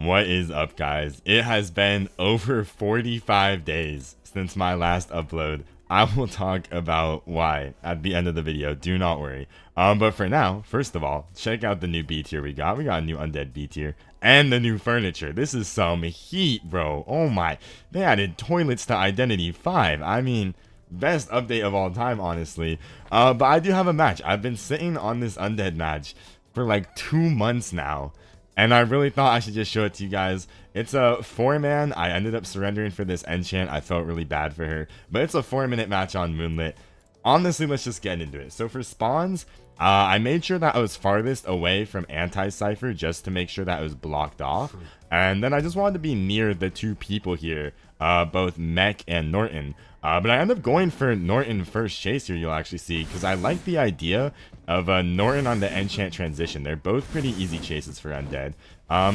What is up, guys? It has been over 45 days since my last upload. I will talk about why at the end of the video, do not worry. But for now, first of all, check out the new B tier we got. We got a new Undead B tier and the new furniture. This is some heat, bro. Oh my, they added toilets to Identity 5. I mean, best update of all time, honestly. But I do have a match. I've been sitting on this Undead match for like 2 months now. And I really thought I should just show it to you guys. It's a 4-man. I ended up surrendering for this enchant. I felt really bad for her. But it's a 4-minute match on Moonlit. Honestly, let's just get into it. So for spawns, I made sure that I was farthest away from anti-cypher just to make sure that it was blocked off. And then I just wanted to be near the two people here, both Mech and Norton. But I ended up going for Norton first chase here, you'll actually see, because I like the idea of Norton on the enchant transition. They're both pretty easy chases for Undead.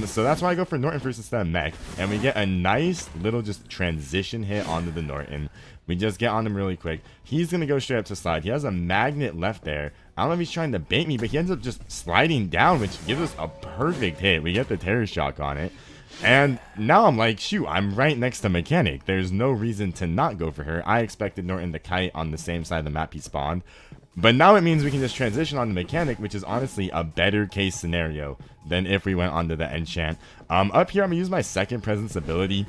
So that's why I go for Norton first instead of Mech. And we get a nice little just transition hit onto the Norton. We just get on him really quick. He's going to go straight up to slide. He has a magnet left there. I don't know if he's trying to bait me, but he ends up just sliding down, which gives us a perfect hit. We get the terror shock on it. And now I'm like, shoot, I'm right next to Mechanic. There's no reason to not go for her. I expected Norton to kite on the same side of the map he spawned. But now it means we can just transition on the Mechanic, which is honestly a better case scenario than if we went onto the enchant. Up here, I'm going to use my second presence ability.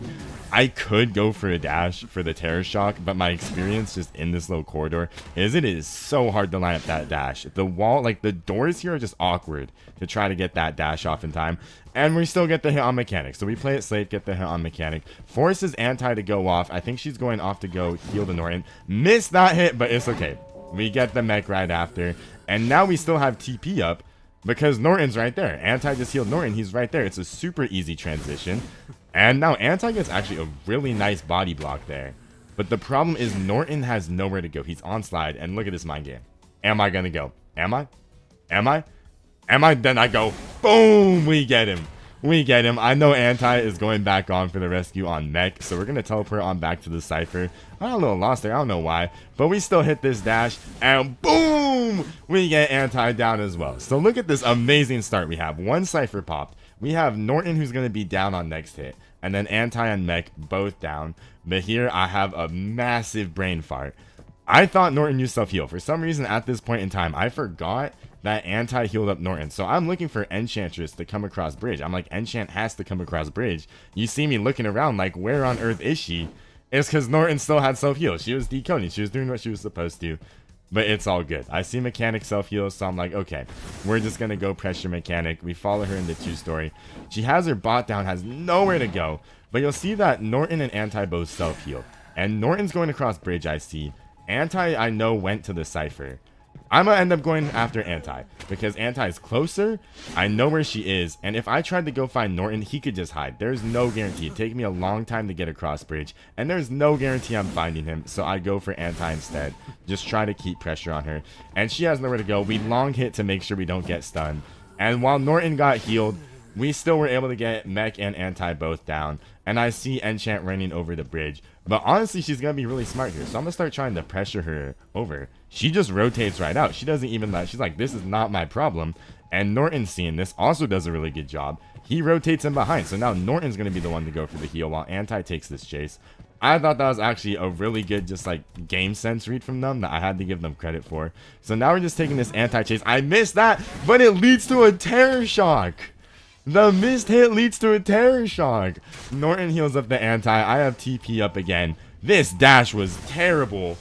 I could go for a dash for the terror shock, but my experience just in this little corridor is it is so hard to line up that dash. The wall, like the doors here are just awkward to try to get that dash off in time. And we still get the hit on Mechanic. So we play it safe, get the hit on Mechanic. Forces Anti to go off. I think she's going off to go heal the Norton. Missed that hit, but it's okay. We get the mech right after. And now we still have TP up because Norton's right there. Anti just healed Norton. He's right there. It's a super easy transition. And now Anti gets actually a really nice body block there. But the problem is Norton has nowhere to go. He's on slide. And look at this mind game. Am I going to go? Am I? Am I? Am I? Then I go. Boom! We get him. We get him. I know Anti is going back on for the rescue on Mech, so we're going to teleport on back to the Cypher. I'm a little lost there. I don't know why, but we still hit this dash, and boom! We get Anti down as well. So look at this amazing start we have. One Cypher popped. We have Norton who's going to be down on next hit, and then Anti and Mech both down. But here I have a massive brain fart. I thought Norton used self-heal. For some reason at this point in time, I forgot that Anti healed up Norton. So I'm looking for Enchantress to come across bridge. I'm like, Enchant has to come across bridge. You see me looking around like, where on earth is she? It's because Norton still had self-heal. She was decoding. She was doing what she was supposed to. But it's all good. I see Mechanic self-heal, so I'm like, okay, we're just going to go pressure Mechanic. We follow her into 2-story. She has her bot down, has nowhere to go. But you'll see that Norton and Anti both self-heal. And Norton's going across bridge, I see. Anti, I know, went to the Cypher. I'm gonna end up going after Anti because Anti is closer. I know where she is, and if I tried to go find Norton, he could just hide. There's no guarantee. It'd take me a long time to get across bridge, and there's no guarantee I'm finding him, so I go for Anti instead. Just try to keep pressure on her, and she has nowhere to go. We long hit to make sure we don't get stunned, and while Norton got healed, we still were able to get Mech and Anti both down. And I see Enchant running over the bridge. But honestly, she's going to be really smart here. So I'm going to start trying to pressure her over. She just rotates right out. She doesn't even let... She's like, this is not my problem. And Norton, seeing this, also does a really good job. He rotates in behind. So now Norton's going to be the one to go for the heal while Anti takes this chase. I thought that was actually a really good just like game sense read from them that I had to give them credit for. So now we're just taking this Anti chase. I missed that, but it leads to a terror shock. The missed hit leads to a terror shock. Norton heals up the Anti. I have TP up again. This dash was terrible,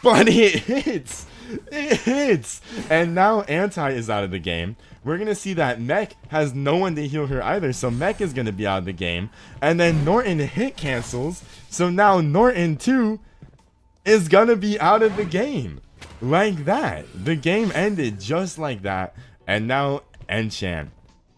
but it hits. It hits. And now Anti is out of the game. We're going to see that Mech has no one to heal her either. So Mech is going to be out of the game. And then Norton hit cancels. So now Norton too is going to be out of the game. Like that. The game ended just like that. And now Enchant.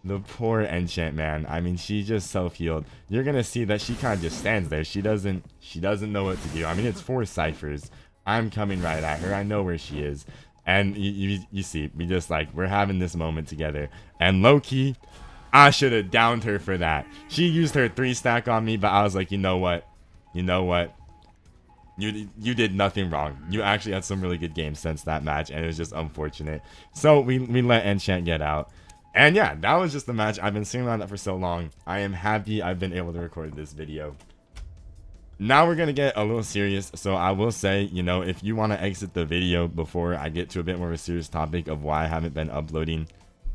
The poor Enchant, man. I mean, she just self-healed. You're gonna see that she kind of just stands there. She doesn't know what to do. I mean, it's 4 Cyphers. I'm coming right at her. I know where she is. And you see, we just like, we're having this moment together. And low-key, I should have downed her for that. She used her 3-stack on me, but I was like, you know what? You know what? You did nothing wrong. You actually had some really good game sense that match, and it was just unfortunate. So we let Enchant get out. And yeah, that was just the match. I've been sitting on that for so long. I am happy I've been able to record this video. Now we're going to get a little serious. So I will say, you know, if you want to exit the video before I get to a bit more of a serious topic of why I haven't been uploading,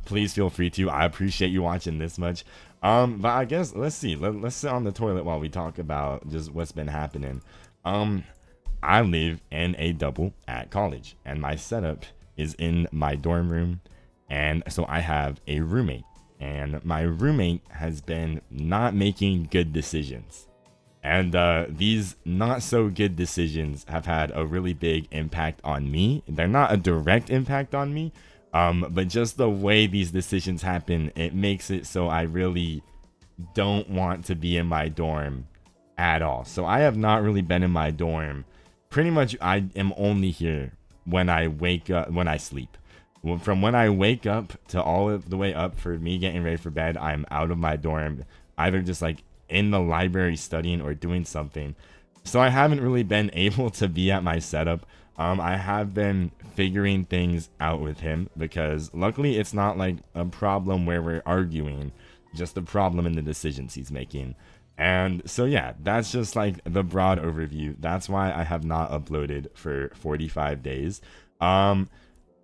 please feel free to. I appreciate you watching this much. But I guess let's see. Let's sit on the toilet while we talk about just what's been happening. I live in a double at college, and my setup is in my dorm room, and so I have a roommate, and my roommate has been not making good decisions. And these not so good decisions have had a really big impact on me. They're not a direct impact on me, but just the way these decisions happen, it makes it so I really don't want to be in my dorm at all. So I have not really been in my dorm. Pretty much I am only here when I wake up, when I sleep. From when I wake up to all of the way up for me getting ready for bed, I'm out of my dorm, either just like in the library studying or doing something. So I haven't really been able to be at my setup. I have been figuring things out with him, because luckily it's not like a problem where we're arguing, just a problem in the decisions he's making. And so yeah, that's just like the broad overview. That's why I have not uploaded for 45 days.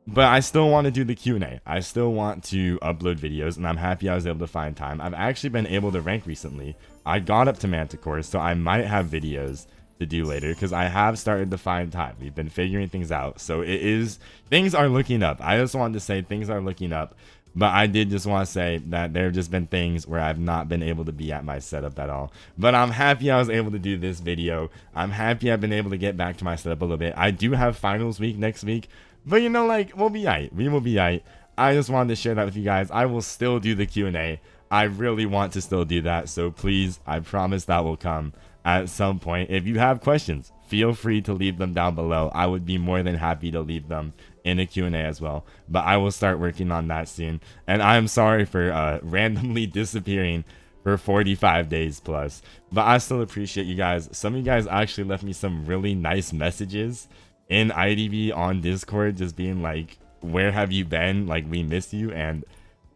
But I still want to do the Q&A. I still want to upload videos, and I'm happy I was able to find time. I've actually been able to rank recently. I got up to Manticore, so I might have videos to do later, because I have started to find time. We've been figuring things out, so things are looking up. I just wanted to say things are looking up, but I did just want to say that there have just been things where I've not been able to be at my setup at all. But I'm happy I was able to do this video. I'm happy I've been able to get back to my setup a little bit. I do have finals week next week, but you know, like, we'll be aight. We will be aight. I just wanted to share that with you guys. I will still do the Q&A. I really want to still do that. So please, I promise that will come at some point. If you have questions, feel free to leave them down below. I would be more than happy to leave them in a Q&A as well. But I will start working on that soon. And I'm sorry for randomly disappearing for 45 days plus. But I still appreciate you guys. Some of you guys actually left me some really nice messages in IDV on Discord, just being like, where have you been? Like, we miss you. And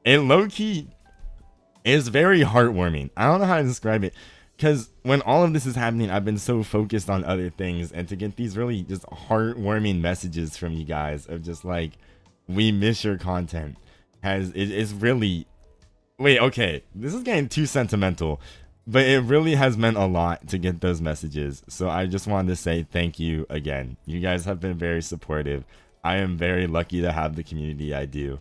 it low-key is very heartwarming. I don't know how to describe it, because when all of this is happening, I've been so focused on other things, and to get these really just heartwarming messages from you guys of just like, we miss your content, is really, wait, okay, this is getting too sentimental, but it really has meant a lot to get those messages. So I just wanted to say thank you again. You guys have been very supportive. I am very lucky to have the community I do.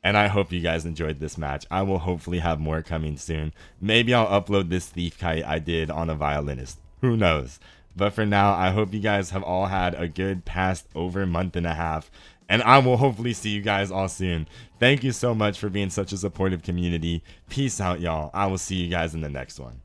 And I hope you guys enjoyed this match. I will hopefully have more coming soon. Maybe I'll upload this thief kite I did on a violinist. Who knows? But for now, I hope you guys have all had a good past over month and a half. And I will hopefully see you guys all soon. Thank you so much for being such a supportive community. Peace out, y'all. I will see you guys in the next one.